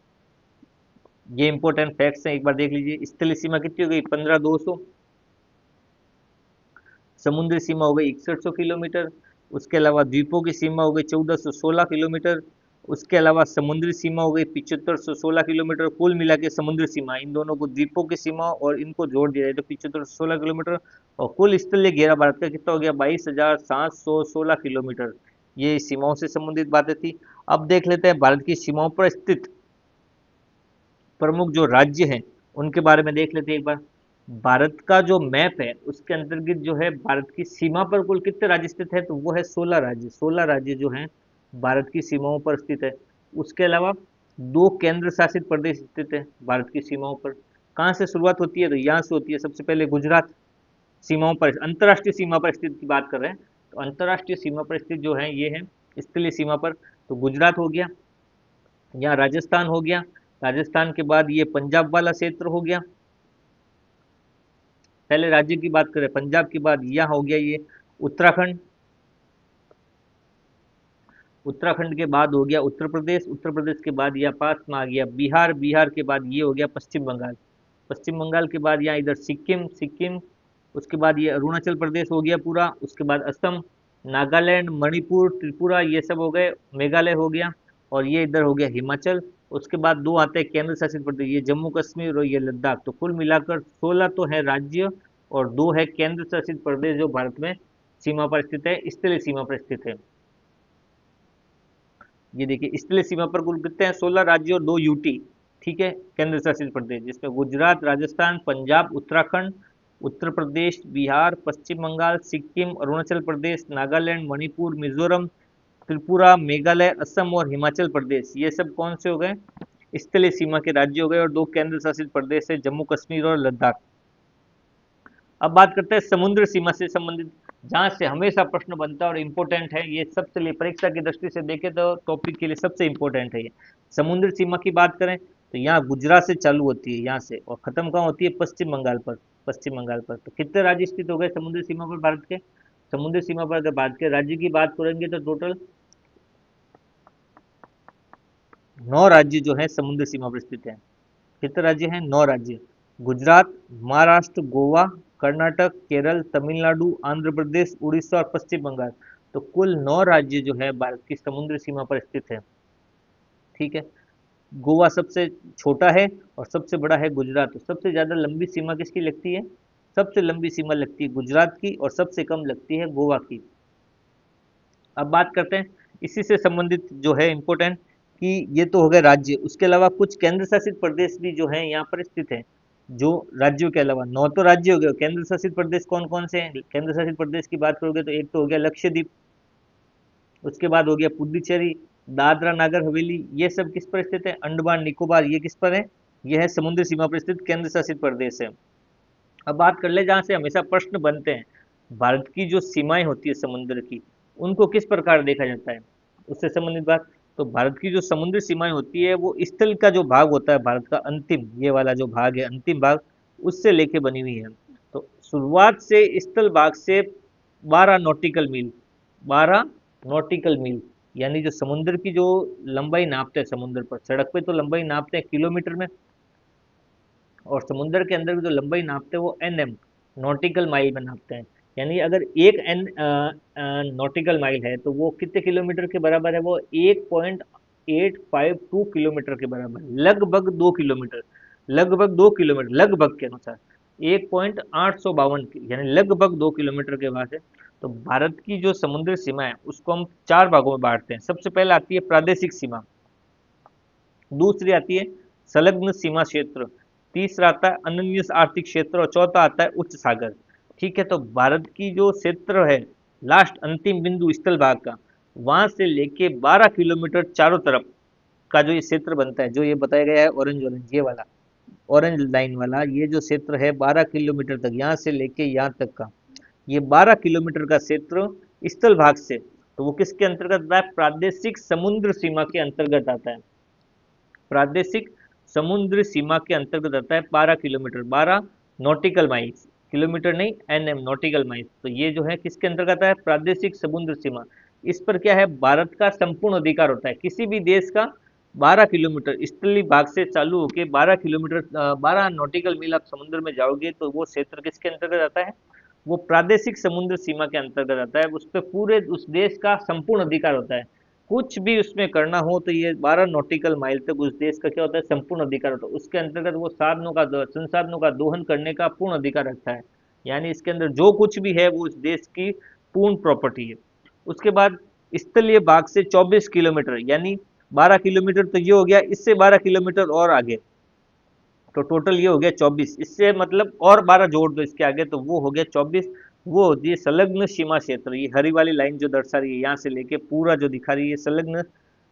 ये इंपॉर्टेंट फैक्ट्स हैं, एक बार देख लीजिए। स्थलीय सीमा कितनी हो गई, 15,200, समुद्री सीमा हो गई 6100 किलोमीटर, उसके अलावा द्वीपों की सीमा हो गई 1416 किलोमीटर, उसके अलावा समुद्री सीमा हो गई 7516 किलोमीटर। कुल मिला के समुद्री सीमा, इन दोनों को द्वीपों की सीमा और इनको जोड़ दिया जाए तो 7516 किलोमीटर। और कुल स्थलीय घेरा भारत का कितना हो गया, 22,716 किलोमीटर। ये सीमाओं से संबंधित बातें थी। अब देख लेते हैं भारत की सीमाओं पर स्थित प्रमुख जो राज्य हैं उनके बारे में देख लेते हैं एक बार। भारत का जो मैप है उसके अंतर्गत जो है भारत की सीमा पर कुल कितने राज्य स्थित है, तो वो है 16 राज्य। 16 राज्य जो हैं भारत की सीमाओं पर स्थित है। उसके अलावा दो केंद्र शासित प्रदेश स्थित है भारत की सीमाओं पर। कहाँ से शुरुआत होती है, तो यहाँ से होती है। सबसे पहले गुजरात, सीमाओं पर अंतर्राष्ट्रीय सीमा पर स्थित की बात कर रहे हैं, तो अंतर्राष्ट्रीय सीमा पर स्थित जो है ये है स्थलीय सीमा पर, तो गुजरात हो गया। यहाँ राजस्थान हो गया, राजस्थान के बाद ये पंजाब वाला क्षेत्र हो गया। पहले राज्य की बात करें पंजाब के बाद यहाँ हो गया ये उत्तराखंड, उत्तराखंड के बाद हो गया उत्तर प्रदेश, उत्तर प्रदेश के बाद यहाँ पास में आ गया बिहार, बिहार के बाद ये हो गया पश्चिम बंगाल, पश्चिम बंगाल के बाद यहाँ इधर सिक्किम, सिक्किम, उसके बाद ये अरुणाचल प्रदेश हो गया पूरा, उसके बाद असम, नागालैंड, मणिपुर, त्रिपुरा, ये सब हो गए, मेघालय हो गया, और ये इधर हो गया हिमाचल। उसके बाद दो आते हैं केंद्र शासित प्रदेश, ये जम्मू कश्मीर और ये लद्दाख। तो कुल मिलाकर 16 तो है राज्य और दो है केंद्र शासित प्रदेश जो भारत में सीमा पर स्थित है, स्थलीय सीमा पर स्थित है। ये देखिए स्थलीय सीमा पर कुल कितने हैं, 16 राज्य और दो यूटी, ठीक है, केंद्र शासित प्रदेश, जिसमें गुजरात, राजस्थान, पंजाब, उत्तराखंड, उत्तर प्रदेश, बिहार, पश्चिम बंगाल, सिक्किम, अरुणाचल प्रदेश, नागालैंड, मणिपुर, मिजोरम, त्रिपुरा, मेघालय, असम और हिमाचल प्रदेश। ये सब कौन से हो गए, स्थलीय सीमा के राज्य हो गए, और दो केंद्र शासित प्रदेश है जम्मू कश्मीर और लद्दाख। अब बात करते हैं समुद्र सीमा से संबंधित, जहां से हमेशा प्रश्न बनता है और इम्पोर्टेंट है ये, सबसे लिए परीक्षा की दृष्टि से देखें तो टॉपिक के लिए सबसे इम्पोर्टेंट है ये। समुद्र सीमा की बात करें तो यहाँ गुजरात से चालू होती है यहाँ से, और खत्म कहाँ होती है, पश्चिम बंगाल पर, पश्चिम बंगाल पर। तो कितने राज्य स्थित हो गए समुद्री सीमा पर भारत के, समुद्री सीमा पर अगर भारत के राज्य की बात करेंगे तो टोटल 9 राज्य जो है समुद्री सीमा पर स्थित है। कितने राज्य हैं, 9 राज्य। गुजरात, महाराष्ट्र, गोवा, कर्नाटक, केरल, तमिलनाडु, आंध्र प्रदेश, उड़ीसा और पश्चिम बंगाल। तो कुल 9 राज्य जो है भारत की समुद्री सीमा पर स्थित है, ठीक है। गोवा सबसे छोटा है और सबसे बड़ा है गुजरात। तो सबसे ज्यादा लंबी सीमा किसकी लगती है, सबसे लंबी सीमा लगती है गुजरात की और सबसे कम लगती है गोवा की। अब बात करते हैं इसी से संबंधित जो है इम्पोर्टेंट, कि ये तो हो गए राज्य, उसके अलावा कुछ केंद्र शासित प्रदेश भी जो है यहाँ पर स्थित है। जो राज्यों के अलावा, नौ तो राज्य हो गए, केंद्र शासित प्रदेश कौन कौन से हैं? केंद्र शासित प्रदेश की बात करोगे तो एक तो हो गया लक्षद्वीप, उसके बाद हो गया पुडुचेरी, दादरा नागर हवेली, ये सब किस पर स्थित है? अंडमान निकोबार, ये किस पर है? ये है समुद्री सीमा पर स्थित केंद्र शासित प्रदेश है। अब बात कर ले जहाँ से हमेशा प्रश्न बनते हैं, भारत की जो सीमाएं होती है समुद्र की, उनको किस प्रकार देखा जाता है, उससे संबंधित बात। तो भारत की जो समुद्री सीमाएं होती है वो स्थल का जो भाग होता है भारत का, अंतिम ये वाला जो भाग है, अंतिम भाग, उससे लेके बनी हुई है। तो शुरुआत से स्थल भाग से 12 नॉटिकल मील, 12 नॉटिकल मील, यानी जो समुद्र की जो लंबाई नापते हैं समुद्र पर, सड़क पे तो लंबाई नापते हैं किलोमीटर में, और समुद्र के अंदर की जो लंबाई नापते हैं वो एनएम, नॉटिकल माइल में नापते हैं। यानी अगर एक एन नॉटिकल माइल है तो वो कितने किलोमीटर के बराबर है? वो 1.852 किलोमीटर के बराबर, लगभग 2 किलोमीटर, लगभग 2 किलोमीटर, लगभग के अनुसार 1.852, यानी लगभग 2 किलोमीटर के बाद है। तो भारत की जो समुद्री सीमा है उसको हम 4 भागों में बांटते हैं। सबसे पहले आती है प्रादेशिक सीमा, दूसरी आती है संलग्न सीमा क्षेत्र, तीसरा आता है अनन्य आर्थिक क्षेत्र, और चौथा आता है उच्च सागर। ठीक है, तो भारत की जो क्षेत्र है, लास्ट अंतिम बिंदु स्थल भाग का, वहां से लेके 12 किलोमीटर चारों तरफ का जो ये क्षेत्र बनता है, जो ये बताया गया है ऑरेंज ऑरेंज ये वाला, ऑरेंज लाइन वाला, ये जो क्षेत्र है 12 किलोमीटर तक, यहाँ से लेके यहाँ तक का, ये 12 किलोमीटर का क्षेत्र स्थल भाग से, तो वो किसके अंतर्गत आता है? प्रादेशिक समुद्र सीमा के अंतर्गत आता है। प्रादेशिक समुद्र सीमा के अंतर्गत आता है 12 किलोमीटर, 12 नॉटिकल माइल्स, किलोमीटर नहीं, एनएम, नॉटिकल माइल्स। तो ये जो है किसके अंतर्गत आता है? प्रादेशिक समुद्र सीमा। इस पर क्या है? भारत का संपूर्ण अधिकार होता है। किसी भी देश का 12 किलोमीटर स्थलीय भाग से चालू होके 12 किलोमीटर, 12 नॉटिकल मील आप समुद्र में जाओगे तो वो क्षेत्र किसके अंतर्गत आता है? वो प्रादेशिक समुद्र सीमा के अंतर्गत आता है। उस पर पूरे उस देश का संपूर्ण अधिकार होता है। कुछ भी उसमें करना हो तो ये 12 नॉटिकल माइल तक उस देश का क्या होता है? संपूर्ण अधिकार होता है। उसके अंतर्गत वो संसाधनों का दोहन करने का पूर्ण अधिकार रखता है। यानी इसके अंदर जो कुछ भी है वो उस देश की पूर्ण प्रॉपर्टी है। उसके बाद स्थलीय भाग से 24 किलोमीटर, यानी 12 किलोमीटर तो ये हो गया, इससे 12 किलोमीटर और आगे, तो टोटल ये हो गया 24, इससे मतलब और 12 जोड़ दो इसके आगे तो वो हो गया 24। वो होती है संलग्न सीमा क्षेत्र, ये हरी वाली लाइन जो दर्शा रही है यहाँ से लेके पूरा जो दिखा रही है संलग्न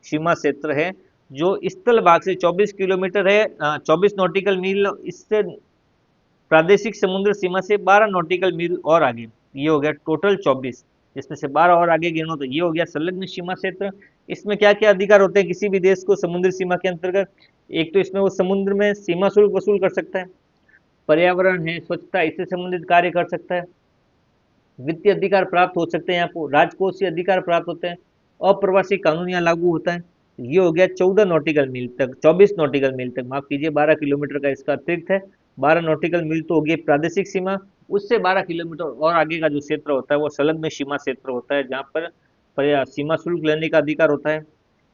सीमा क्षेत्र है, जो स्थल भाग से 24 किलोमीटर है, 24 नॉटिकल मील, इससे प्रादेशिक समुद्र सीमा से 12 नॉटिकल मील और आगे, ये हो गया टोटल 24, इसमें से 12 और आगे गिनो तो ये हो गया संलग्न सीमा क्षेत्र। इसमें क्या क्या अधिकार होते हैं किसी भी देश को समुद्री सीमा के अंतर्गत? एक तो इसमें वो समुद्र में सीमा शुल्क वसूल कर सकता है, पर्यावरण है, स्वच्छता, इससे संबंधित कार्य कर सकता है, वित्तीय अधिकार प्राप्त हो सकते हैं, आपको राजकोषीय अधिकार प्राप्त होते हैं, अप्रवासी कानून यहाँ लागू होता है। ये हो गया 14 नॉटिकल मील तक, 24 नॉटिकल मील तक, माफ कीजिए 12 किलोमीटर का इसका अतिरिक्त है। 12 नॉटिकल मील तो होगी प्रादेशिक सीमा, उससे 12 किलोमीटर और आगे का जो क्षेत्र होता है वो संलग्न सीमा क्षेत्र होता है, जहाँ पर सीमा शुल्क लेने का अधिकार होता है,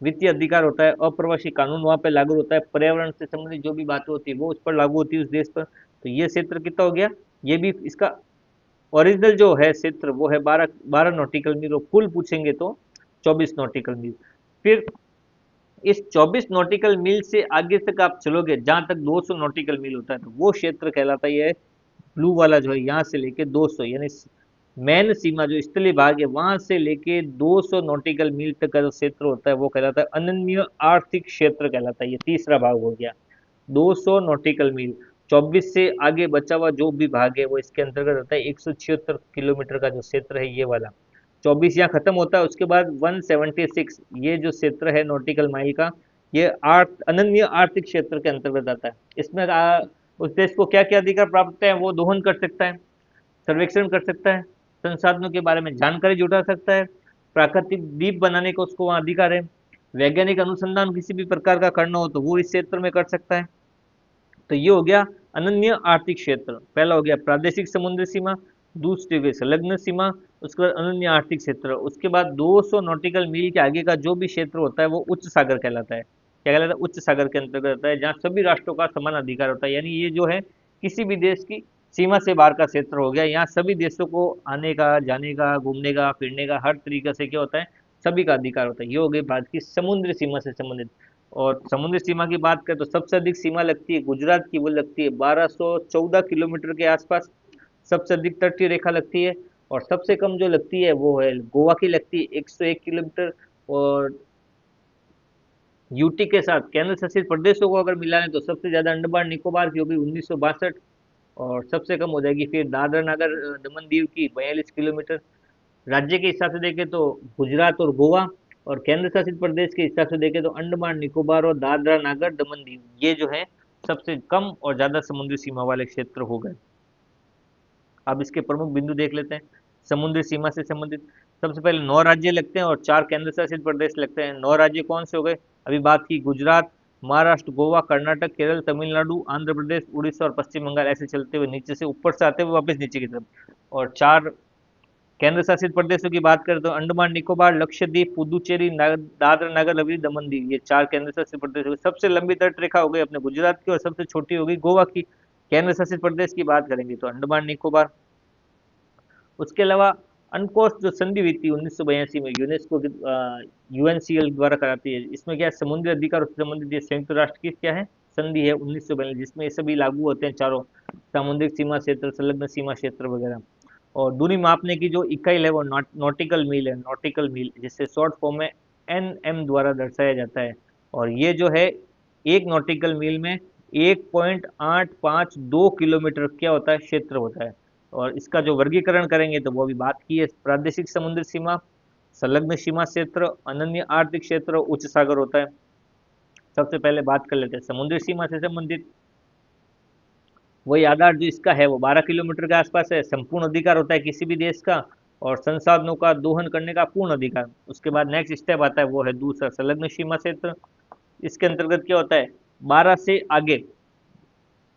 वित्तीय अधिकार होता है, अप्रवासी कानून वहाँ पे लागू होता है, पर्यावरण से संबंधित जो भी बातें होती है वो उस पर लागू होती है उस देश पर। तो ये क्षेत्र कितना हो गया? ये भी इसका ओरिजिनल जो है क्षेत्र वो है 12 12 नॉटिकल मील, और कुल पूछेंगे तो 24 नॉटिकल मील। फिर इस 24 नॉटिकल मील से आगे तक आप चलोगे जहां तक 200 नॉटिकल मील होता है तो वो क्षेत्र कहलाता है, ये ब्लू वाला जो है यहाँ से लेके 200, यानी मेन सीमा जो स्थलीय भाग है वहां से लेके 200 नॉटिकल मील तक का जो क्षेत्र होता है वो कहलाता है अनन्य आर्थिक क्षेत्र कहलाता है। ये तीसरा भाग हो गया 200 नॉटिकल मील। 24 से आगे बचा हुआ जो भी भाग है वो इसके अंतर्गत आता है। 176 किलोमीटर का जो क्षेत्र है ये वाला, 24 यहाँ खत्म होता है, उसके बाद 176 ये जो क्षेत्र है नॉटिकल माइल का, ये अनन्य आर्थिक क्षेत्र के अंतर्गत आता है। इसमें उस देश को क्या क्या अधिकार प्राप्त होते हैं? वो दोहन कर सकता है, सर्वेक्षण कर सकता है, संसाधनों के बारे में जानकारी जुटा सकता है, प्राकृतिक द्वीप बनाने का उसको वहाँ अधिकार है, वैज्ञानिक अनुसंधान किसी भी प्रकार का करना हो तो वो इस क्षेत्र में कर सकता है। तो ये हो गया अनन्य आर्थिक क्षेत्र, पहला हो गया प्रादेशिक समुद्री सीमा, दूसरी हो गई संलग्न सीमा, उसके बाद अनन्य आर्थिक क्षेत्र, उसके बाद 200 नॉटिकल मील के आगे का जो भी क्षेत्र होता है वो उच्च सागर कहलाता है। क्या कहलाता है? उच्च सागर के अंतर्गत आता है, जहाँ सभी राष्ट्रों का समान अधिकार होता है। यानी ये जो है किसी भी देश की सीमा से बाहर का क्षेत्र हो गया। यहाँ सभी देशों को आने का, जाने का, घूमने का, फिरने का, हर तरीके से क्या होता है, सभी का अधिकार होता है। ये हो गई भारत की समुद्री सीमा से संबंधित। और समुद्री सीमा की बात करें तो सबसे अधिक सीमा लगती है गुजरात की, वो लगती है 1214 किलोमीटर के आसपास, सबसे अधिक तटीय रेखा लगती है। और सबसे कम जो लगती है वो है गोवा की, लगती है 101 किलोमीटर। और यूटी के साथ केंद्र शासित प्रदेशों को अगर मिलाएं तो सबसे ज्यादा अंडमान निकोबार की होगी 1962, और सबसे कम हो जाएगी फिर दादरा नगर दमन दीव की 42 किलोमीटर। राज्य के हिसाब से देखें तो गुजरात और गोवा, और केंद्र शासित प्रदेश के हिसाब से देखें तो अंडमान निकोबार और दादरा नगर दमन दीव, ये जो है सबसे कम और ज्यादा समुद्री सीमा वाले क्षेत्र हो गए। अब इसके प्रमुख बिंदु देख लेते हैं समुद्री सीमा से संबंधित। सबसे पहले 9 राज्य लगते हैं और 4 केंद्र शासित प्रदेश लगते हैं। 9 राज्य कौन से हो गए, अभी बात की गुजरात, महाराष्ट्र, गोवा, कर्नाटक, केरल, तमिलनाडु, आंध्र प्रदेश, उड़ीसा और पश्चिम बंगाल, ऐसे चलते हुए नीचे से ऊपर से आते हुए वापस नीचे की तरफ। और 4 केंद्र शासित प्रदेशों की बात करें तो अंडमान निकोबार, लक्षद्वीप, पुदुचेरी, दादरा नगर हवेली, दमन दीव, ये 4 केंद्र शासित प्रदेश हो गए। सबसे लंबी तट रेखा हो गई अपने गुजरात की, और सबसे छोटी होगी गोवा की। केंद्र शासित प्रदेश की बात करेंगे तो अंडमान निकोबार। उसके अलावा अनकोस जो संधि हुई थी 1982 में यूनेस्को की, यूएनसीएल द्वारा कराती है, इसमें क्या है, समुद्री अधिकार से संबंधित ये संयुक्त राष्ट्र की क्या है, संधि है 1942, जिसमें ये सभी लागू होते हैं चारों, सामुद्रिक सीमा क्षेत्र, संलग्न सीमा क्षेत्र वगैरह। और दूरी मापने की जो इकाई है वो नॉटिकल मील है, नॉटिकल मील, जिससे शॉर्ट फॉर्म में एनएम द्वारा दर्शाया जाता है। और ये जो है एक नॉटिकल मील में 1.852 किलोमीटर क्या होता है, क्षेत्र होता है। और इसका जो वर्गीकरण करेंगे तो वो अभी बात की है, प्रादेशिक समुद्री सीमा, संलग्न सीमा क्षेत्र, अनन्य आर्थिक क्षेत्र और उच्च सागर होता है। सबसे पहले बात कर लेते हैं समुद्री सीमा से संबंधित। वही आधार जो इसका है वो 12 किलोमीटर के आसपास है, संपूर्ण अधिकार होता है किसी भी देश का, और संसाधनों का दोहन करने का पूर्ण अधिकार। उसके बाद नेक्स्ट स्टेप आता है वो है दूसरा संलग्न सीमा क्षेत्र। इसके अंतर्गत क्या होता है, 12 से आगे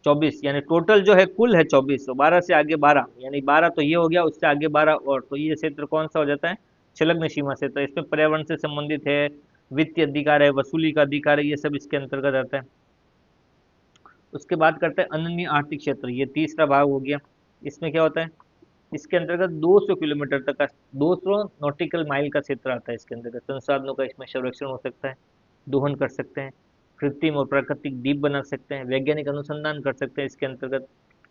24, यानी टोटल जो है कुल है 24, तो 12 से आगे 12, यानी 12 तो ये हो गया, उससे आगे 12 और, तो ये क्षेत्र कौन सा हो जाता है, संलग्न सीमा क्षेत्र। इसमें पर्यावरण से संबंधित है, वित्तीय अधिकार है, वसूली का अधिकार है, ये सब इसके अंतर्गत आता है। उसके बाद करते हैं अनन्य आर्थिक क्षेत्र, ये तीसरा भाग हो गया। इसमें क्या होता है, इसके अंतर्गत 200 किलोमीटर तक का, 200 नॉटिकल माइल का क्षेत्र आता है इसके अंतर्गत। संसाधनों का इसमें संरक्षण हो सकता है, दोहन कर सकते हैं, कृत्रिम और प्राकृतिक द्वीप बना सकते हैं, वैज्ञानिक अनुसंधान कर सकते हैं इसके अंतर्गत।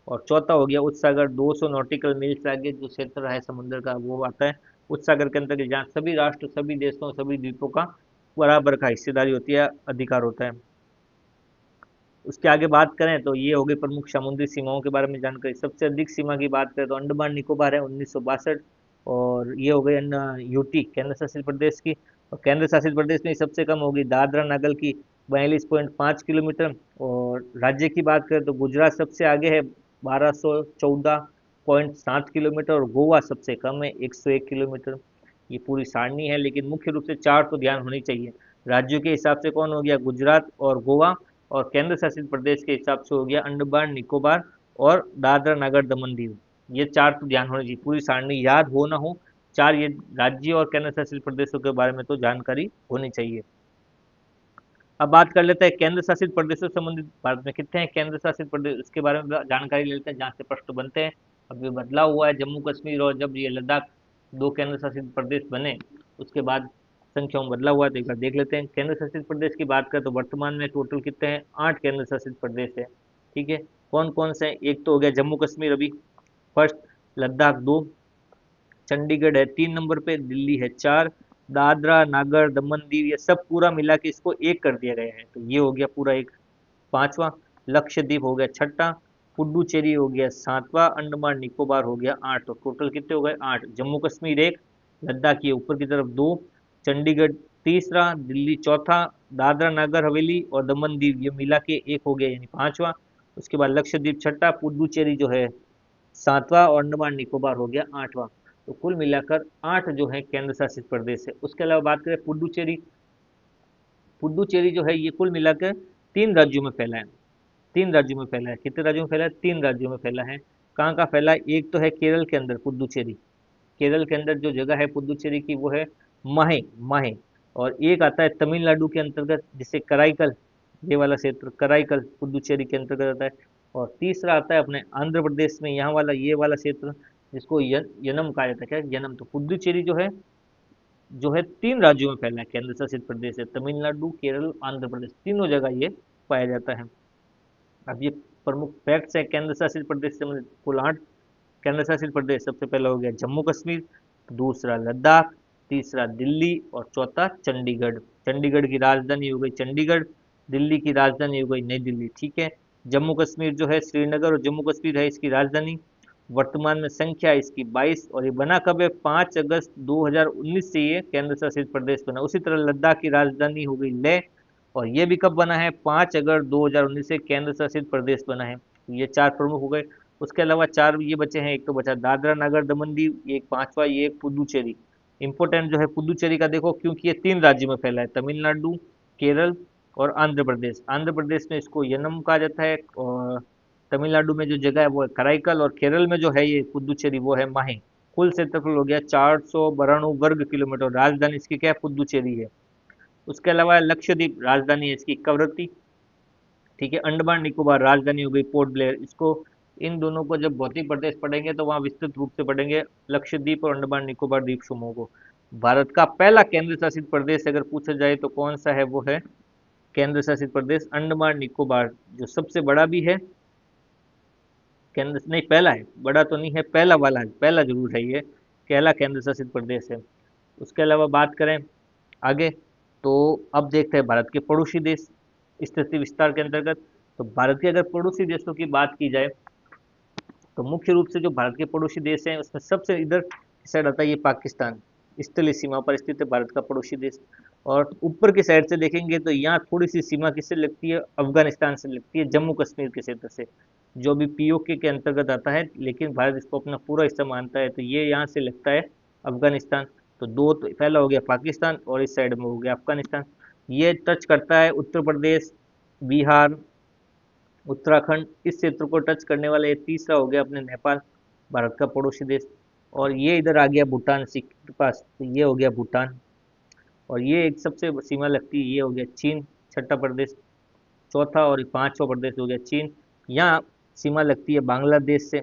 और चौथा हो गया उच्च सागर, 200 नॉटिकल मील से आगे जो क्षेत्र है समुद्र का वो आता है उच्च सागर के अंतर्गत, जहाँ सभी राष्ट्र, सभी देशों, सभी द्वीपों का बराबर का हिस्सेदारी होती है, अधिकार होता है। उसके आगे बात करें तो ये हो गई प्रमुख समुद्री सीमाओं के बारे में जानकारी। सबसे अधिक सीमा की बात करें तो अंडमान निकोबार है 1962, और ये हो गई यूटी केंद्र शासित प्रदेश की। और केंद्र शासित प्रदेश में सबसे कम होगी दादरा नगर की 42.5 किलोमीटर। और राज्य की बात करें तो गुजरात सबसे आगे है 1214.7 किलोमीटर, और गोवा सबसे कम है 101 किलोमीटर। ये पूरी सारणी है, लेकिन मुख्य रूप से चार तो ध्यान होनी चाहिए। राज्यों के हिसाब से कौन हो गया, गुजरात और गोवा, और केंद्र शासित प्रदेश के हिसाब से हो गया अंडमान निकोबार और दादरा नगर दमन दीव। ये चार तो ध्यान होनी चाहिए, पूरी सारणी याद हो ना हो, चार ये राज्य और केंद्र शासित प्रदेशों के बारे में तो जानकारी होनी चाहिए। अब बात कर लेते हैं केंद्र शासित प्रदेशों से संबंधित, भारत में कितने हैं केंद्र शासित प्रदेश, उसके बारे में जानकारी ले लेते हैं जहाँ से प्रश्न बनते हैं। अब ये बदलाव हुआ है जम्मू कश्मीर और जब ये लद्दाख दो केंद्र शासित प्रदेश बने, उसके बाद संख्याओं में बदलाव हुआ है, तो एक बार देख लेते हैं। केंद्र शासित प्रदेश की बात करें तो वर्तमान में टोटल कितने हैं, 8 केंद्र शासित प्रदेश है। ठीक है, कौन कौन से हैं, एक तो हो गया जम्मू कश्मीर अभी फर्स्ट, लद्दाख 2, चंडीगढ़ है 3 नंबर पे, दिल्ली है 4, दादरा नागर दमन दीव ये सब पूरा मिला के इसको एक कर दिया गया है, तो ये हो गया पूरा एक। पांचवा लक्षद्वीप हो गया छठा, पुडुचेरी हो गया सातवां, अंडमान निकोबार हो गया 8, तो टोटल कितने हो गए 8। जम्मू कश्मीर 1, लद्दाख ये ऊपर की तरफ 2, चंडीगढ़ तीसरा, दिल्ली चौथा, दादरा नागर हवेली और दमन दीव ये मिला के एक हो गया, यानी पांचवा। उसके बाद लक्षद्वीप छठा, पुडुचेरी जो है सातवां, और अंडमान निकोबार हो गया आठवां। तो कुल मिलाकर 8 जो है केंद्र शासित प्रदेश है। उसके अलावा बात करें पुडुचेरी, पुडुचेरी जो है ये कुल मिलाकर 3 राज्यों में फैला है। 3 राज्यों में फैला है, कितने राज्यों में फैला है, 3 राज्यों में फैला है। कहाँ कहाँ फैला है, एक तो है केरल के अंदर पुडुचेरी, केरल के अंदर जो जगह है पुडुचेरी की वो है माहे, माहे। और एक आता है तमिलनाडु के अंतर्गत जिसे कराईकल, ये वाला क्षेत्र कराईकल पुडुचेरी के अंतर्गत आता है। और तीसरा आता है अपने आंध्र प्रदेश में, यहाँ वाला ये वाला क्षेत्र जिसको यनम कहा जाता है। क्या यनम? तो पुदुचेरी जो है 3 राज्यों में फैला है, केंद्र शासित प्रदेश है। तमिलनाडु, केरल, आंध्र प्रदेश, तीनों जगह ये पाया जाता है। अब ये प्रमुख फैक्ट्स है केंद्र शासित प्रदेश से, मतलब कुल 8 केंद्र शासित प्रदेश। सबसे पहला हो गया जम्मू कश्मीर, दूसरा लद्दाख, तीसरा दिल्ली और चौथा चंडीगढ़। चंडीगढ़ की राजधानी हो गई चंडीगढ़, दिल्ली की राजधानी हो गई नई दिल्ली। ठीक है। जम्मू कश्मीर जो है श्रीनगर और जम्मू कश्मीर है इसकी राजधानी। वर्तमान में संख्या है इसकी 22, और ये बना कब है? 5 अगस्त 2019 से ये केंद्र शासित प्रदेश बना। उसी तरह लद्दाख की राजधानी हो गई लेह, और ये भी कब बना है? 5 अगस्त 2019 से केंद्र शासित प्रदेश बना है। तो ये 4 प्रमुख हो गए। उसके अलावा 4 ये बचे हैं, एक तो बचा दादरा नगर दमन दीव, एक पांचवा ये एक पुदुचेरी। इंपोर्टेंट जो है पुदुचेरी का देखो, क्योंकि ये 3 राज्यों में फैला है, तमिलनाडु, केरल और आंध्र प्रदेश। आंध्र प्रदेश में इसको यनम कहा जाता है, और तमिलनाडु में जो जगह है वो है कराईकल, और केरल में जो है ये पुदुचेरी वो है माहे। कुल क्षेत्रफल हो गया 492 वर्ग किलोमीटर। राजधानी इसकी क्या है? पुदुचेरी है। उसके अलावा लक्षद्वीप, राजधानी है इसकी कवरत्ती। ठीक है। अंडमान निकोबार, राजधानी हो गई पोर्ट ब्लेयर। इसको, इन दोनों को जब भौतिक प्रदेश पढ़ेंगे तो वहाँ विस्तृत रूप से पढ़ेंगे, लक्षद्वीप और अंडमान निकोबार द्वीप समूह को। भारत का पहला केंद्र शासित प्रदेश अगर पूछा जाए तो कौन सा है? वो है केंद्र शासित प्रदेश अंडमान निकोबार, जो सबसे बड़ा भी है। केंद्र नहीं, पहला है, बड़ा तो नहीं है, पहला वाला है, पहला जरूर है ये, पहला केंद्र शासित प्रदेश है। उसके अलावा बात करें आगे, तो अब देखते हैं भारत के पड़ोसी देश स्थिति विस्तार के अंतर्गत। तो भारत के अगर पड़ोसी देशों की बात की जाए तो मुख्य रूप से जो भारत के पड़ोसी देश हैं उसमें सबसे इधर की साइड आता है ये पाकिस्तान। स्थलीय सीमा पर स्थित है भारत का पड़ोसी देश। और ऊपर की साइड से देखेंगे तो यहाँ थोड़ी सी सीमा किससे लगती है? अफगानिस्तान से लगती है, जम्मू कश्मीर के क्षेत्र से, जो भी पीओके के अंतर्गत आता है, लेकिन भारत इसको अपना पूरा हिस्सा मानता है। तो ये यहाँ से लगता है अफगानिस्तान। तो दो, तो पहला हो गया पाकिस्तान और इस साइड में हो गया अफगानिस्तान। ये टच करता है उत्तर प्रदेश, बिहार, उत्तराखंड, इस क्षेत्र को टच करने वाला ये तीसरा हो गया अपने नेपाल, भारत का पड़ोसी देश। और ये इधर आ गया भूटान के पास, तो ये हो गया भूटान। और ये एक सबसे सीमा लगती है, ये हो गया चीन, छठा प्रदेश। चौथा और पांचवा प्रदेश हो गया चीन। यहाँ सीमा लगती है बांग्लादेश से।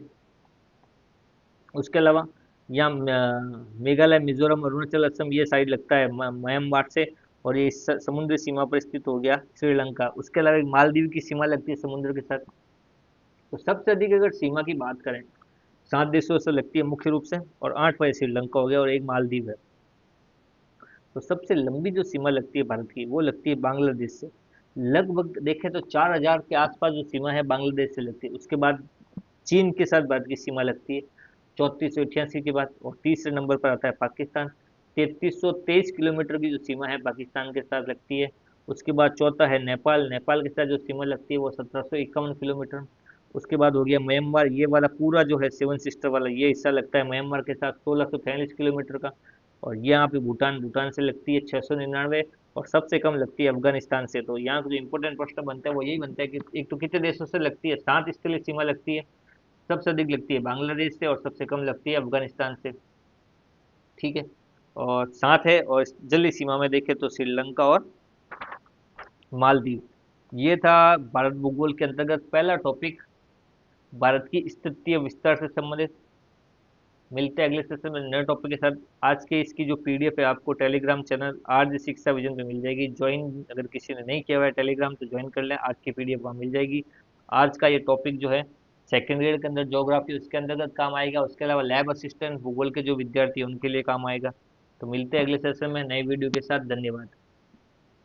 उसके अलावा यहाँ मेघालय, मिजोरम, अरुणाचल, असम, ये साइड लगता है म्यांमार से। और ये समुद्री सीमा पर स्थित हो गया श्रीलंका। उसके अलावा एक मालदीव की सीमा लगती है समुद्र के साथ। तो सबसे अधिक अगर सीमा की बात करें, 7 देशों से लगती है मुख्य रूप से, और 8वां श्रीलंका हो गया और एक मालदीव है। तो सबसे लंबी जो सीमा लगती है भारत की वो लगती है बांग्लादेश से। लगभग देखें तो 4000 के आसपास जो सीमा है बांग्लादेश से लगती है। उसके बाद चीन के साथ भारत की सीमा लगती है 3488 के बाद, और तीसरे नंबर पर आता है पाकिस्तान, 3323 किलोमीटर की जो सीमा है पाकिस्तान के साथ लगती है। उसके बाद चौथा है नेपाल, नेपाल के साथ जो सीमा लगती है वो 1751 किलोमीटर। उसके बाद हो गया म्यांमार, ये वाला पूरा जो है सेवन सिस्टर वाला ये हिस्सा लगता है म्यांमार के साथ 1643 किलोमीटर का। और यहाँ पे भूटान, भूटान से लगती है 699, और सबसे कम लगती है अफगानिस्तान से। तो यहाँ का जो इंपॉर्टेंट प्रश्न बनता है वो यही बनता है कि एक तो कितने देशों से लगती है? 7 स्थलीय सीमा लगती है। सबसे अधिक लगती है बांग्लादेश से और सबसे कम लगती है अफगानिस्तान से। ठीक है। और 7 है, और जलीय सीमा में देखें तो श्रीलंका और मालदीव। ये था भारत भूगोल के अंतर्गत पहला टॉपिक, भारत की स्थिति और विस्तार से संबंधित। मिलते हैं अगले सेशन में नए टॉपिक के साथ। आज के इसकी जो पीडीएफ है आपको टेलीग्राम चैनल आर्ज शिक्षा विजन पे मिल जाएगी। ज्वाइन अगर किसी ने नहीं किया हुआ है टेलीग्राम तो ज्वाइन कर लें, आज की पीडीएफ वहाँ मिल जाएगी। आज का ये टॉपिक जो है सेकेंड ग्रेड के अंदर ज्योग्राफी उसके अंतर्गत काम आएगा। उसके अलावा लैब असिस्टेंट भूगोल के जो विद्यार्थी हैं उनके लिए काम आएगा। तो मिलते हैं अगले सेशन में नए वीडियो के साथ। धन्यवाद।